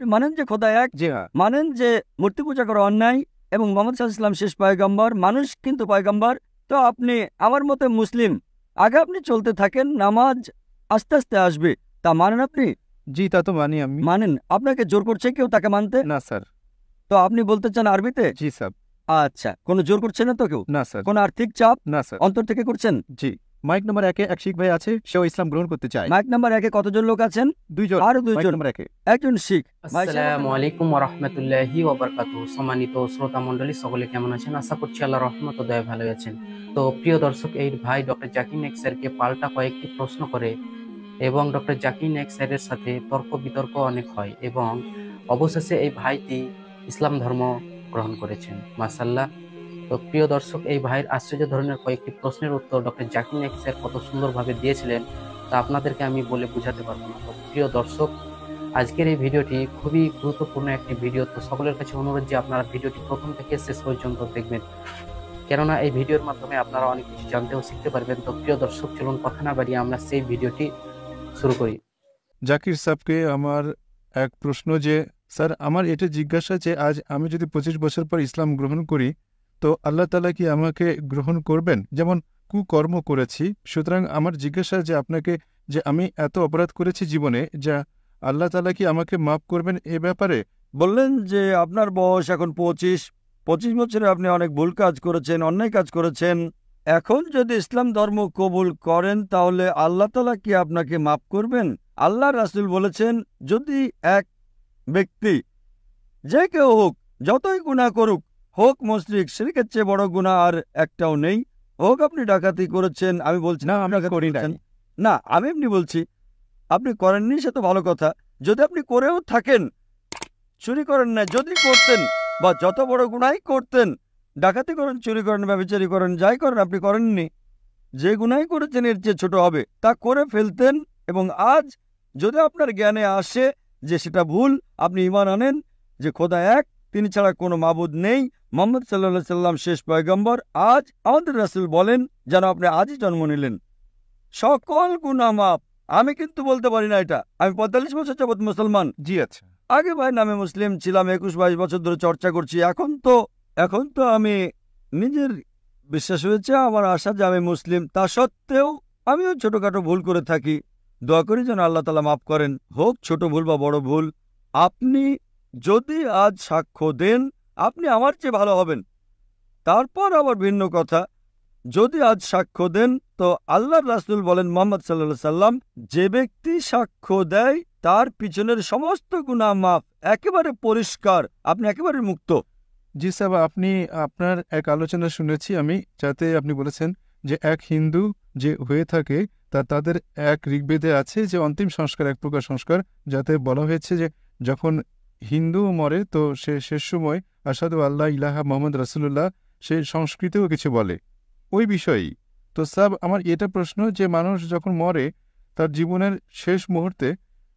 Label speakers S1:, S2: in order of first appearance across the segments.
S1: আপনি মানেন যে খোদা এক,
S2: জি হ্যাঁ।
S1: মানেন যে মূর্তি পূজা করা অন্যায় এবং মোহাম্মদ সাল্লাল্লাহু আলাইহি ওয়াসাল্লাম শেষ পয়গম্বর, মানুষ কিন্তু পয়গম্বর। তো আপনি আমার মতে মুসলিম। আগে আপনি চলতে থাকেন, নামাজ আস্তে আস্তে আসবে। তা মানেন আপনি?
S2: জি তা তো মানি আমি।
S1: মানেন? আপনাকে জোর করছে কেউ তাকে মানতে?
S2: না স্যার।
S1: তো আপনি বলতে চান আরবিতে?
S2: জি স্যার।
S1: আচ্ছা, কোনো জোর করছে না তো কেউ?
S2: না স্যার।
S1: কোনো আর্থিক চাপ?
S2: না স্যার।
S1: অন্তর থেকে করছেন?
S2: জি। মাইক নাম্বার 1-এ এক শিখ ভাই আছে, সেও ইসলাম গ্রহণ করতে চায়।
S1: মাইক নাম্বার 1-এ কতজন লোক আছেন?
S2: 2 জন।
S1: আর 2
S2: মাইক
S1: জন।
S2: নাম্বার 1-এ
S1: একজন শিখ।
S3: আসসালামু আলাইকুম ওয়া রাহমাতুল্লাহি ওয়া বারাকাতুহু। সম্মানিত শ্রোতা মণ্ডলী, সকলে কেমন আছেন? আশা করছি আল্লাহর রহমত ও দয়ায় ভালো আছেন। তো প্রিয় দর্শক, এই ভাই ডক্টর জাকির নায়েক স্যারকে পাল্টা কয়েকটি প্রশ্ন করে এবং ডক্টর জাকির নায়েক স্যারের সাথে তর্ক বিতর্ক অনেক হয় এবং অবশেষে এই ভাইটি ইসলাম ধর্ম গ্রহণ করেছেন। মাশাআল্লাহ। তো প্রিয় দর্শক, এই ভাইয়ের আশ্চর্য ধরনের কয়েকটি প্রশ্নের উত্তর ডক্টর জাকির নায়েক স্যার কত সুন্দরভাবে দিয়েছিলেন তা আপনাদেরকে আমি বলে বোঝাতে পারবো না। তো প্রিয় দর্শক, আজকের এই ভিডিওটি খুবই গুরুত্বপূর্ণ একটি ভিডিও। তো সকলের কাছে অনুরোধ যে আপনারা ভিডিওটি প্রথম থেকে শেষ পর্যন্ত দেখবেন, কেননা এই ভিডিওর মাধ্যমে আপনারা অনেক কিছু জানতে ও শিখতে পারবেন। তো প্রিয় দর্শক, চলুন কথা না বাড়িয়ে আমরা সেই ভিডিওটি শুরু করি।
S2: জাকির সাহেবকে আমার এক প্রশ্ন যে, স্যার আমার এটা জিজ্ঞাসা যে আজ আমি যদি 25 বছর পর ইসলাম গ্রহণ করি তো আল্লাহ তাআলা কি আমাকে গ্রহণ করবেন? যেমন কুকর্ম করেছি, সুতরাং আমার জিজ্ঞাসা যে আপনাকে, যে আমি এত অপরাধ করেছি জীবনে, যা আল্লাহ তাআলা কি আমাকে মাফ করবেন এ ব্যাপারে?
S1: বললেন যে আপনার বয়স এখন 25 বছরে আপনি অনেক ভুল কাজ করেছেন, অন্যায় কাজ করেছেন। এখন যদি ইসলাম ধর্ম কবুল করেন তাহলে আল্লাহ তাআলা কি আপনাকে মাফ করবেন? আল্লাহ রাসূল বলেছেন, যদি এক ব্যক্তি যে কেউ হোক, যতই গুনাহ করুক, হোক মুশরিক, শিরকের চেয়ে বড় গুনাহ আর একটাও নেই, হোক আপনি ডাকাতি করেছেন, আমি বলছি
S2: না,
S1: না
S2: আমি
S1: ডাকাতি
S2: করি নাই।
S1: করেছেন। না, আমি এমনি বলছি, আপনি করেননি সে তো ভালো কথা। যদি আপনি করেও থাকেন, চুরি করেন না, যদি করতেন বা যত বড় গুনাহই করতেন, ডাকাতি করেন, চুরি করেন, ব্যভিচারী করেন, যাই করেন, আপনি করেননি, যে গুনাহই করেছেন এর চেয়ে ছোট হবে, তা করে ফেলতেন। এবং আজ যদি আপনার জ্ঞানে আসে যে সেটা ভুল, আপনি ঈমান আনেন যে খোদা এক, তিনি ছাড়া কোনো মাবুদ নেই, মুহাম্মদ সাল্লাল্লাহু আলাইহি সাল্লাম শেষ পয়গম্বর, আজ আমাদের রাসূল বলেন যেন আপনি আজই জন্ম নিলেন, সকল গুনাহ মাফ। আমি কিন্তু বলতে পারি না এটা, আমি 45 বছর যাবৎ মুসলমান।
S2: জি আচ্ছা।
S1: আগে ভাই নামে মুসলিম ছিলাম, 21-22 বছর ধরে চর্চা করছি। এখন তো আমি নিজের বিশ্বাস হয়েছে, আমার আশা যে আমি মুসলিম। তা সত্ত্বেও আমিও ছোটখাটো ভুল করে থাকি। দোয়া করি যেন আল্লাহ তাআলা মাফ করেন, হোক ছোট ভুল বা বড় ভুল। আপনি যদি আজ সাক্ষ্য দেন, আপনি আমার চেয়ে ভালো হবেন। তারপর আবার ভিন্ন কথা, যদি আজ সাক্ষ্য দেন তো আল্লাহর রাসূল বলেন মুহাম্মদ সাল্লাল্লাহু আলাইহি সাল্লাম, যে ব্যক্তি সাক্ষ্য দেয় তার পিছনের সমস্ত গুনাহ মাফ, একেবারে পরিষ্কার, আপনি একেবারে মুক্ত।
S2: জি সাহেব, আপনার এক আলোচনা শুনেছি আমি, যাতে আপনি বলেছেন যে এক হিন্দু যে হয়ে থাকে তাদের এক ঋগ্বেদে আছে যে অন্তিম সংস্কার, এক প্রকার সংস্কার, যাতে বলা হয়েছে যে যখন হিন্দু মরে তো সে শেষ সময় আশহাদু আল্লাহ ইলাহা মুহাম্মদ রাসূলুল্লাহ সে সংস্কৃতেও কিছু বলে ওই বিষয়েই। তো সাহেব আমার এটা প্রশ্ন যে মানুষ যখন মরে তার জীবনের শেষ মুহূর্তে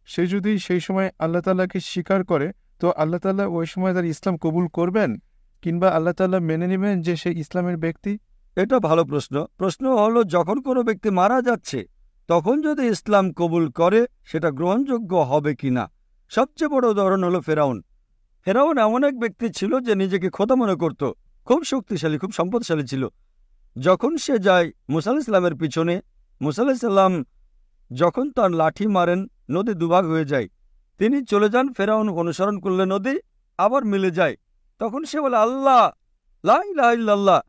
S2: সে যদি সেই সময় আল্লাহ তাআলাকে স্বীকার করে তো আল্লাহ তাআলা ওই সময় তার ইসলাম কবুল করবেন, কিংবা আল্লাহ তাআলা মেনে নেবেন যে সে ইসলামের ব্যক্তি?
S1: এটা ভালো প্রশ্ন হলো, যখন কোনো ব্যক্তি মারা যাচ্ছে তখন যদি ইসলাম কবুল করে সেটা গ্রহণযোগ্য হবে কিনা। সবচেয়ে বড় উদাহরণ হলো ফেরাউন। ফেরাউন এমন এক ব্যক্তি ছিল যে নিজেকে খোদা মনে করত, খুব শক্তিশালী, খুব সম্পদশালী ছিল। যখন সে যায় মুসা আলাইহিস সালামের পিছনে, মুসা আলাইহিস সালাম যখন তার লাঠি মারেন নদী দুভাগ হয়ে যায়, তিনি চলে যান, ফেরাউন অনুসরণ করলে নদী আবার মিলে যায়। তখন সে বলে আল্লাহ, লা ইলাহা ইল্লাল্লাহ।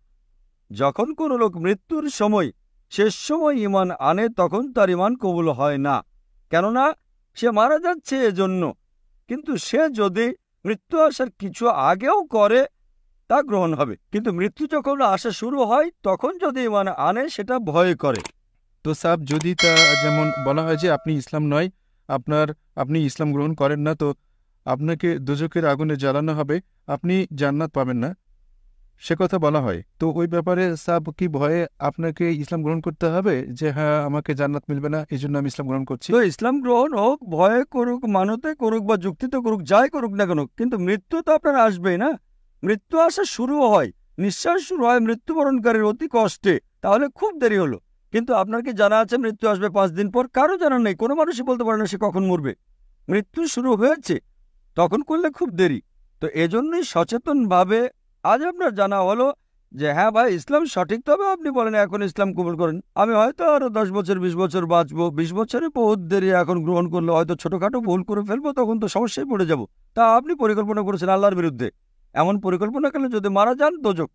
S1: যখন কোনো লোক মৃত্যুর সময়, শেষ সময় ঈমান আনে, তখন তার ঈমান কবুল হয় না, কেননা সে মারা যাচ্ছে এজন্য। কিন্তু সে যদি মৃত্যু আসার কিছু আগেও করে তা গ্রহণ হবে, কিন্তু মৃত্যু যখন আসা শুরু হয় তখন যদি ঈমান আনে সেটা ভয় করে।
S2: তো সাহেব যদি তা যেমন বলা হয় যে আপনি ইসলাম নয়, আপনি ইসলাম গ্রহণ করেন না, তো আপনাকে দোজখের আগুনে জ্বালানো হবে, আপনি জান্নাত পাবেন না, সে কথা বলা হয়। তো ওই ব্যাপারে সাহেব কি ভয়ে আপনাকে ইসলাম গ্রহণ করতে হবে যে হ্যাঁ আমাকে জান্নাত মিলবে না এই জন্য আমি ইসলাম গ্রহণ করছি?
S1: তো ইসলাম গ্রহণ হোক, ভয়ে করুক, মানতে করুক বা যুক্তিতে করুক, যাই করুক না কেন, কিন্তু মৃত্যু তো আপনার আসবেই না। মৃত্যু আসা শুরু হয়, নিঃশ্বাস শুরু হয় মৃত্যুবরণকারীর অতি কষ্টে, তাহলে খুব দেরি হলো। কিন্তু আপনার কি জানা আছে মৃত্যু আসবে 5 দিন পর? কারো জানা নেই, কোনো মানুষই বলতে পারে না সে কখন মরবে। মৃত্যু শুরু হয়েছে, তখন করলে খুব দেরি। তো এজন্যই সচেতনভাবে আজ আপনার জানা হলো যে হ্যাঁ ভাই ইসলাম সঠিক, তবে আপনি বলেন এখন ইসলাম কবুল করেন, আমি হয়তো আরো 10 বছর 20 বছর বাঁচবো, 20 বছরে বহুত দেরি, এখন গ্রহণ করলে হয়তো ছোটখাটো ভুল করে ফেলবো, তখন তো সমস্যায় পড়ে যাব। তা আপনি পরিকল্পনা করেছেন আল্লাহর বিরুদ্ধে, এমন পরিকল্পনা করলে যদি মারা যান দোজক।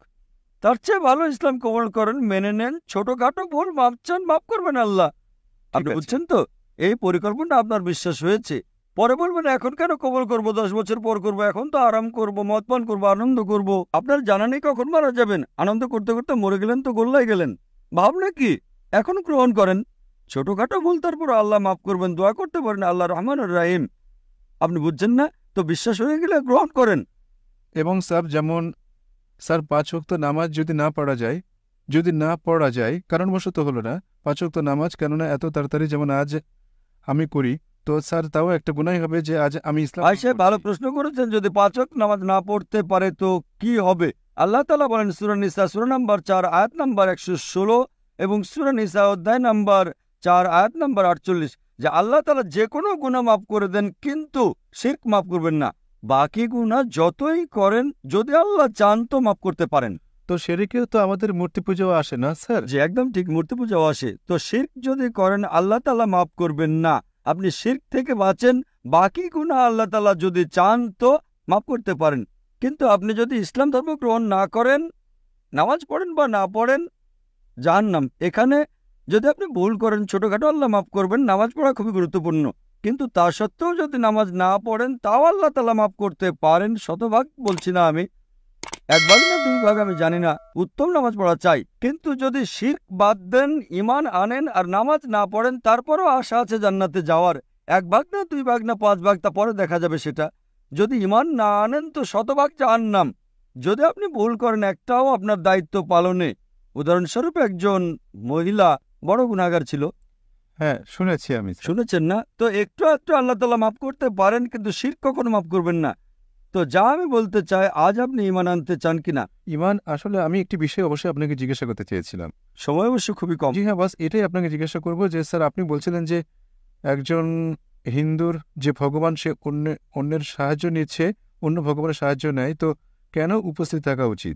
S1: তার চেয়ে ভালো ইসলাম কবুল করেন, মেনে নেন, ছোটখাটো ভুল মাপ চান, মাফ করবেন আল্লাহ। আপনি
S2: আছে।
S1: বুঝছেন তো? এই পরিকল্পনা আপনার বিশ্বাস হয়েছে, পরে বলবেন এখন কেন কবুল করব, 10 বছর পর করব, এখন তো আরাম করব, মদ পান করবো, আনন্দ করব। আপনার জানা নেই কখন মারা যাবেন, আনন্দ করতে করতে মরে গেলেন তো গোল্লায় গেলেন। ভাবলে কি, এখন গ্রহণ করেন, ছোটখাটো ভুল তারপর আল্লাহ মাফ করবেন, দোয়া করতে পারেন, আল্লাহ রহমানুর রাহিম। আপনি বুঝছেন না তো? বিশ্বাস হয়ে গেলে গ্রহণ করেন।
S2: এবং স্যার যেমন স্যার 5 ওয়াক্ত নামাজ যদি না পড়া যায় কারণবশত হলো না 5 ওয়াক্ত নামাজ, কেননা এত তাড়াতাড়ি যেমন আজ আমি করি, তো স্যার তাও একটা গুনাহ হবে যে আজ আমি ইসলাম
S1: ভাই সাহেব ভালো প্রশ্ন করেছেন, যদি 5 ওয়াক্ত নামাজ না পড়তে পারে তো কি হবে? আল্লাহ তাআলা বলেন সূরা নিসা সূরা নাম্বার 4 আয়াত নাম্বার 116 এবং সূরা নিসা অধ্যায় নাম্বার 4 আয়াত নাম্বার 48 যে আল্লাহ তাআলা যে কোনো গুনাহ মাফ করে দেন, কিন্তু শিরক মাফ করবেন না। বাকি গুনাহ যতই করেন যদি আল্লাহ চান তো মাফ করতে পারেন।
S2: তো সেরেকেও তো আমাদের মূর্তি পুজোও আসে না স্যার?
S1: যে একদম ঠিক, মূর্তি পূজাও আসে। তো শিরক যদি করেন আল্লাহ তাআলা মাফ করবেন না, আপনি শিরক থেকে বাঁচেন, বাকি গুনাহ আল্লাহ তাআলা যদি চান তো মাফ করতে পারেন। কিন্তু আপনি যদি ইসলাম ধর্ম গ্রহণ না করেন, নামাজ পড়েন বা না পড়েন, জাহান্নাম। এখানে যদি আপনি ভুল করেন ছোটখাটো আল্লাহ মাফ করবেন, নামাজ পড়া খুবই গুরুত্বপূর্ণ, কিন্তু তা সত্ত্বেও যদি নামাজ না পড়েন তাও আল্লাহ তাআলা মাফ করতে পারেন। শতভাগ বলছি না আমি, 1 ভাগ না 2 ভাগ আমি জানি না, উত্তম নামাজ পড়া চাই। কিন্তু যদি শিরক বাদ দেন, ইমান আনেন আর নামাজ না পড়েন, তারপরও আশা আছে জান্নাতে যাওয়ার। 1 ভাগ না 2 ভাগ না 5 ভাগ তা পরে দেখা যাবে সেটা। যদি ইমান না আনেন তো শতভাগ জাহান্নাম। যদি আপনি ভুল করেন একটাও আপনার দায়িত্ব পালনে, উদাহরণস্বরূপ একজন মহিলা বড় গুনাহগার ছিল,
S2: হ্যাঁ শুনেছি আমি স্যার।
S1: শুনেছেন না? তো একটু একটু আল্লাহ তাআলা মাফ করতে পারেন, কিন্তু শিরক কখনো মাফ করবেন না। তো যা আমি বলতে চাই, আজ আপনি ইমান আনতে চান কিনা?
S2: ইমান আসলে আমি একটি বিষয় অবশ্যই আপনাকে জিজ্ঞাসা করতে চেয়েছিলাম।
S1: সময় অবশ্য খুবই কম।
S2: জি হ্যাঁ, বাস এটাই আপনাকে জিজ্ঞাসা করব যে স্যার আপনি বলছিলেন যে একজন হিন্দুর যে ভগবান সে অন্যের সাহায্য নিচ্ছে, অন্য ভগবানের সাহায্য নেয়, তো কেন উপস্থিত থাকা উচিত?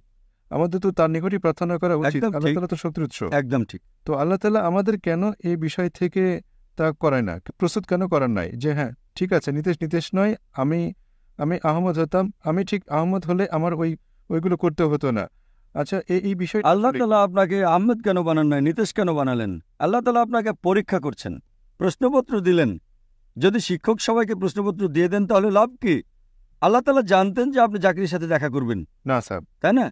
S2: আমাদের তো তার নিকটই প্রার্থনা করা উচিত,
S1: একদম
S2: আল্লাহ
S1: ঠিক।
S2: তাআলা তো শক্তির উৎস।
S1: একদম ঠিক।
S2: তো আল্লাহ তাআলা আমাদের কেন এই বিষয় থেকে তা করায় না, প্রস্তুত কেন করার নাই যে হ্যাঁ ঠিক আছে নিতেশ নয়, আমি আমি আহমদ হতাম, আমি ঠিক আহমদ হলে আমার ওইগুলো করতে হতো না। আচ্ছা এই বিষয়
S1: আল্লাহ তাআলা আপনাকে আহমেদ কেন বানান নাই, নীতিশ কেন বানালেন? আল্লাহ তাআলা আপনাকে পরীক্ষা করছেন, প্রশ্নপত্র দিলেন। যদি শিক্ষক সবাইকে প্রশ্নপত্র দিয়ে দেন তাহলে লাভ কি? আল্লাহ তাআলা জানতেন যে আপনি জাকিরের সাথে দেখা করবেন,
S2: না স্যার।
S1: তাই না?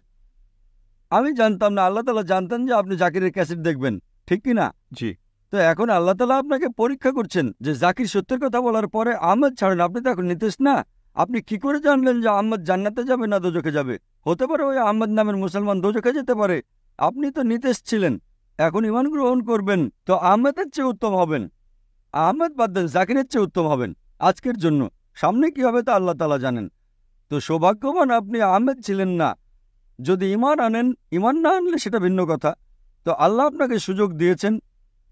S1: আমি জানতাম না, আল্লাহ তাআলা জানতেন যে আপনি জাকিরের ক্যাসেট দেখবেন, ঠিক কি না?
S2: জি
S1: তো এখন আল্লাহ তাআলা আপনাকে পরীক্ষা করছেন যে জাকির সত্যের কথা বলার পরে আহমদ ছাড়েন, আপনি তো এখন নীতিশ না। আপনি কি করে জানলেন যে আহমদ জান্নাতে যাবে না দোজখে যাবে? হতে পারে ওই আহমদ নামের মুসলমান দোজখে যেতে পারে, আপনি তো নীতিশ ছিলেন। এখন ঈমান গ্রহণ করবেন তো আহমেদের চেয়ে উত্তম হবেন, আহমেদ বাদ দেন জাকিরের চেয়ে উত্তম হবেন আজকের জন্য। সামনে কি হবে তা আল্লাহ তাআলা জানেন। তো সৌভাগ্যবান আপনি আহমেদ ছিলেন না। যদি ঈমান আনেন, ঈমান না আনলে সেটা ভিন্ন কথা। তো আল্লাহ আপনাকে সুযোগ দিয়েছেন,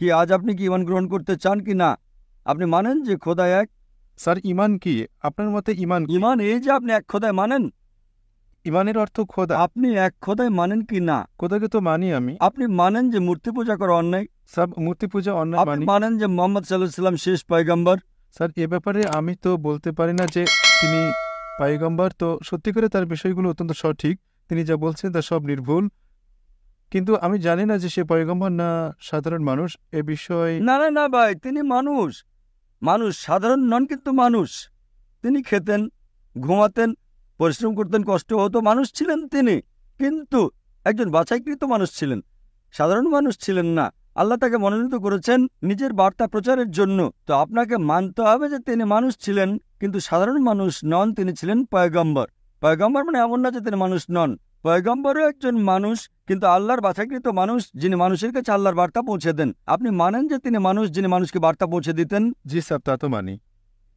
S1: কি আজ আপনি কি ঈমান গ্রহণ করতে চান কি না? আপনি মানেন যে খোদা এক?
S2: স্যার ইমান কি আপনার মতে? ইমান কি?
S1: ঈমান এই যে আপনি এক খোদায় মানেন।
S2: ইমানের অর্থ খোদা।
S1: আপনি এক খোদায় মানেন কি না?
S2: খোদাকে তো মানি আমি।
S1: আপনি মানেন যে মূর্তি পূজা করা অন্যায়?
S2: সব মূর্তি পূজা অন্যায়
S1: আপনি
S2: মানি।
S1: মানেন যে মোহাম্মদ সাল্লাল্লাহু আলাইহি ওয়াসাল্লাম শেষ পয়গম্বর?
S2: স্যার এ ব্যাপারে আমি তো বলতে পারি না যে তিনি পয়গম্বর, তো সত্যি করে তার বিষয়গুলো অত্যন্ত সঠিক, তিনি যা বলছেন তা সব নির্ভুল, কিন্তু আমি জানি না যে সে পয়গম্বর না সাধারণ মানুষ এ বিষয়ে।
S1: না না না ভাই, তিনি মানুষ। মানুষ সাধারণ নন, কিন্তু মানুষ। তিনি খেতেন, ঘুমাতেন, পরিশ্রম করতেন, কষ্ট হতো, মানুষ ছিলেন তিনি। কিন্তু একজন বাছাইকৃত মানুষ ছিলেন, সাধারণ মানুষ ছিলেন না। আল্লাহ তাকে মনোনীত করেছেন নিজের বার্তা প্রচারের জন্য। তো আপনাকে মানতে হবে যে তিনি মানুষ ছিলেন, কিন্তু সাধারণ মানুষ নন, তিনি ছিলেন পয়গম্বর। পয়গম্বর মানে এমন না যে তিনি মানুষ নন, পয়গম্বরও একজন মানুষ, কিন্তু আল্লাহর বাছাইকৃত মানুষ, যিনি মানুষের কাছে আল্লাহর বার্তা পৌঁছে দেন। আপনি মানেন যে তিনি মানুষ, যিনি মানুষকে বার্তা পৌঁছে দিতেন?
S2: জি স্যার তা তো মানি।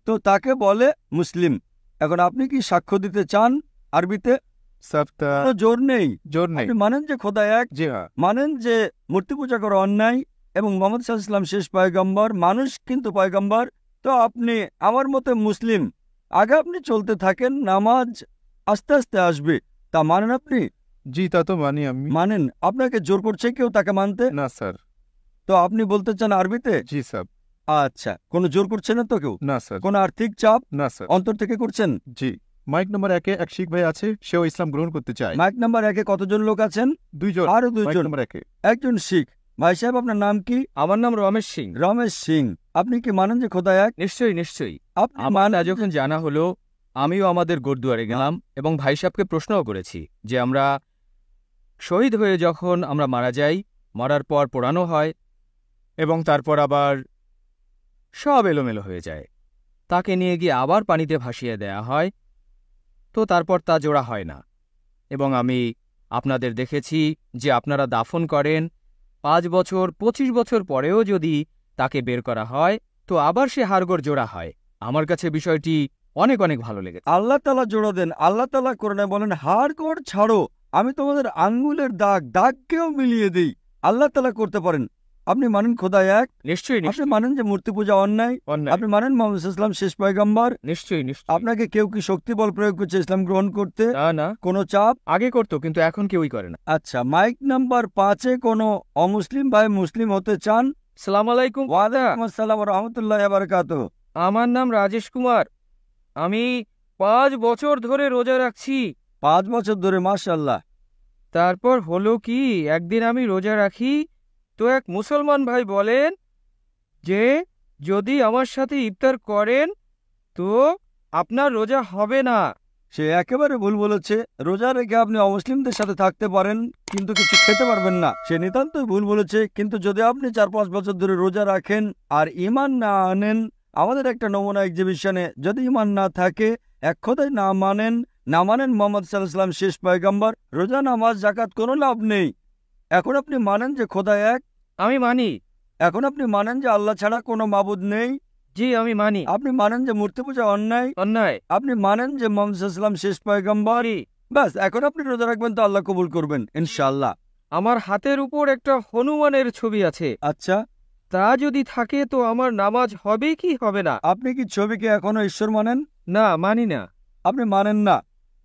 S1: তো তাকে বলে মুসলিম। এখন আপনি কি সাক্ষ্য দিতে চান আরবিতে?
S2: স্যার তা
S1: কোনো জোর নেই।
S2: জোর নেই।
S1: আপনি মানেন যে খোদা এক,
S2: জি হ্যাঁ।
S1: মানেন যে মূর্তি পূজা করা অন্যায় এবং মুহাম্মদ সাল্লাল্লাহু আলাইহি ওয়াসাল্লাম শেষ পয়গম্বর, মানুষ কিন্তু পয়গম্বর। তো আপনি আমার মতে মুসলিম। আগে আপনি চলতে থাকেন, নামাজ আস্তে আস্তে আসবে। তা মানেন আপনি?
S2: জি, তা তো মানি আমি।
S1: মানেন? আপনাকে জোর করছে কেউ তাকে মানতে?
S2: না স্যার।
S1: তো আপনি বলতে চান আরবিতে?
S2: জি স্যার।
S1: আচ্ছা, কোনো জোর করছে না তো কেউ?
S2: না স্যার।
S1: কোনো আর্থিক চাপ
S2: না স্যার।
S1: অন্তর থেকে করছেন?
S2: জি। মাইক নম্বর 1-এ এক শিখ ভাই আছে, সেও ইসলাম গ্রহণ করতে চায়।
S1: মাইক নাম্বার 1-এ কতজন লোক আছেন?
S2: 2 জন।
S1: আরো
S2: মাইক
S1: 2 জন।
S2: নম্বর 1-এ
S1: একজন শিখ। ভাই সাহেব, আপনার নাম কি?
S4: আমার নাম রমেশ সিং।
S1: রমেশ সিং। আপনি কি মানেন যে খোদা এক?
S4: নিশ্চয়ই নিশ্চয়ই।
S1: আপনি
S4: আমার
S1: মানেন
S4: যখন জানা হলো, আমিও আমাদের গুরুদুয়ারে গেলাম এবং ভাই সাহেবকে প্রশ্নও করেছি যে আমরা শহীদ হয়ে যখন আমরা মারা যাই, মরার পর পোড়ানো হয় এবং তারপর আবার সব এলোমেলো হয়ে যায়, তাকে নিয়ে গিয়ে আবার পানিতে ভাসিয়ে দেয়া হয়, তো তারপর তা জোড়া হয় না। এবং আমি আপনাদের দেখেছি যে আপনারা দাফন করেন, 5 বছর 25 বছর পরেও যদি তাকে বের করা হয় তো আবার সে হাড়গোড় জোড়া হয়। আমার কাছে বিষয়টি অনেক অনেক ভালো লেগেছে।
S1: আল্লাহ তাআলা জোড়া দেন। আল্লাহ তাআলা কোরআনে বলেন, হাড়গোড় ছাড়ো, আমি তোমাদের আঙ্গুলের দাগকেও মিলিয়ে দিই। আল্লাহ তাআলা করতে পারেন। আপনি মানেন খোদা এক?
S4: নিশ্চয়ই
S1: আপনি
S4: নিশ্চয়ই।
S1: মানেন যে মূর্তি পূজা অন্যায়?
S4: অন্যায়।
S1: আপনি মানেন মুহাম্মদ সাল্লাল্লাহু আলাইহি ওয়াসাল্লাম শেষ পয়গম্বর?
S4: নিশ্চয়ই নিশ্চয়ই।
S1: আপনাকে কেউ কি শক্তি বল প্রয়োগ করছে ইসলাম গ্রহণ করতে?
S4: না না,
S1: কোনো চাপ?
S4: আগে করতো কিন্তু এখন কেউই করে না।
S1: আচ্ছা, মাইক নাম্বার 5-এ কোনো অমুসলিম ভাই মুসলিম হতে চান?
S4: সালাম আলাইকুম।
S1: ওয়ালাইকুম আসসালাম ওয়া রাহমাতুল্লাহি ওয়া বারাকাতুহু।
S4: আমার নাম রাজেশ কুমার। আমি 5 বছর ধরে রোজা রাখছি।
S1: 5 বছর ধরে? মাশাআল্লাহ।
S4: তারপর হলো কি, একদিন আমি রোজা রাখি, তো এক মুসলমান ভাই বলেন যে যদি আমার সাথে ইফতার করেন তো আপনার রোজা হবে না।
S1: সে একেবারে ভুল বলেছে। রোজা রেখে আপনি অমুসলিমদের সাথে থাকতে পারেন কিন্তু কিছু খেতে পারবেন না। সে নিতান্তই ভুল বলেছে। কিন্তু যদি আপনি 4-5 বছর ধরে রোজা রাখেন আর ঈমান না আনেন, আমাদের একটা নমুনা এক্সিবিশনে যদি ঈমান না থাকে, এক খোদাই না মানেন মুহাম্মদ সাল্লাল্লাহু আলাইহি ওয়াসাল্লাম শেষ পয়গম্বর, রোজা নামাজ জাকাত কোনো লাভ নেই। এখন আপনি মানেন যে খোদা এক?
S4: আমি মানি।
S1: এখন আপনি মানেন যে আল্লাহ ছাড়া কোনো মাবুদ নেই?
S4: জি, আমি মানি।
S1: আপনি মানেন যে মূর্তি পূজা অন্যায়?
S4: অন্যায়।
S1: আপনি মানেন যে মুহাম্মদ সাল্লাল্লাহু আলাইহি ওয়াসাল্লাম শেষ পয়গম্বর? ব্যাস, এখন আপনি রোজা রাখবেন তো আল্লাহ কবুল করবেন ইনশাআল্লাহ।
S4: আমার হাতের উপর একটা হনুমানের ছবি আছে,
S1: আচ্ছা,
S4: তা যদি থাকে তো আমার নামাজ হবে কি হবে না?
S1: আপনি কি ছবিকে এখনো ঈশ্বর মানেন?
S4: না, মানি না।
S1: আপনি মানেন না।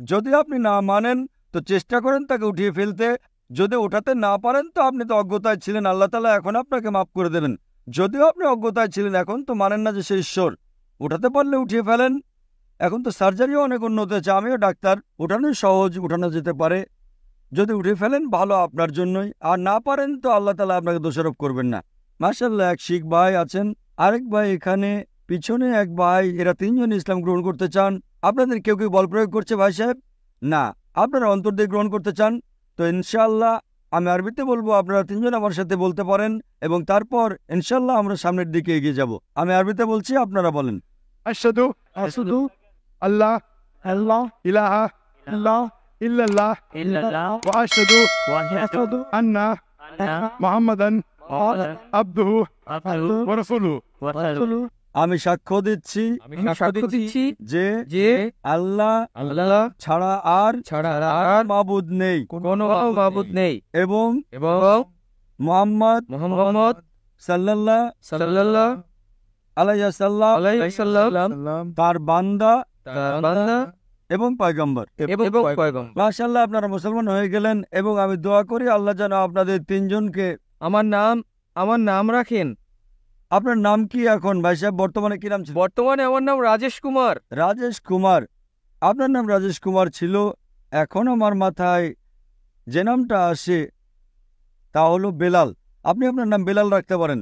S1: যদি আপনি না মানেন তো চেষ্টা করেন তাকে উঠিয়ে ফেলতে। যদি ওঠাতে না পারেন তো আপনি তো অজ্ঞতায় ছিলেন, আল্লাহ তাআলা এখন আপনাকে মাফ করে দেবেন। যদিও আপনি অজ্ঞতায় ছিলেন, এখন তো মানেন না যে সে ঈশ্বর। উঠাতে পারলে উঠিয়ে ফেলেন। এখন তো সার্জারিও অনেক উন্নত হয়েছে, আমিও ডাক্তার, উঠানোই সহজ, উঠানো যেতে পারে। যদি উঠে ফেলেন ভালো আপনার জন্যই, আর না পারেন তো আল্লাহ তাআলা আপনাকে দোষারোপ করবেন না। মাশাআল্লাহ, এক শিখ ভাই আছেন, আরেক ভাই এখানে, পিছনে এক ভাই, এরা 3 জন ইসলাম গ্রহণ করতে চান। আপনাদের কেউ কেউ বল প্রয়োগ করছে ভাই সাহেব? না, আপনারা অন্তর দিয়ে গ্রহণ করতে চান তো ইনশাআল্লাহ আমি আরবিতে বলবো, আপনারা 3 জন আমার সাথে বলতে পারেন এবং তারপর ইনশাআল্লাহ আমরা সামনের দিকে এগিয়ে যাব। আমি আরবিতে বলছি, আপনারা বলেন।
S2: আশহাদু আল্লাহ ইলাহা ইল্লাল্লাহ ওয়া আশহাদু আন্না মুহাম্মাদান আবদুহু ওয়া রাসূলুহু।
S1: আমি সাক্ষ্য দিচ্ছি
S4: আমি সাক্ষ্য দিচ্ছি
S1: যে
S4: যে
S1: আল্লাহ
S4: আল্লাহ
S1: ছাড়া আর মাবুদ নেই
S4: কোনো মাবুদ নেই
S1: এবং
S4: এবং
S1: মুহাম্মদ
S4: মুহাম্মদ
S1: সাল্লাল্লাহু আলাইহি
S4: সাল্লাম
S1: তার বান্দা
S4: তার বান্দা
S1: এবং পয়গম্বর।
S4: এবং পয়গম্বর।
S1: মাশাআল্লাহ, আপনারা মুসলমান হয়ে গেলেন এবং আমি দোয়া করি আল্লাহ যেন আপনাদের 3 জনকে।
S4: আমার নাম রাখেন।
S1: আপনার নাম কি এখন ভাই সাহেব? বর্তমানে কি নাম ছিল?
S4: বর্তমানে আমার নাম রাজেশ কুমার।
S1: রাজেশ কুমার। আপনার নাম রাজেশ কুমার ছিল। এখন আমার মাথায় যে নামটা আসে তা হলো বেলাল। আপনি আপনার নাম বেলাল রাখতে পারেন।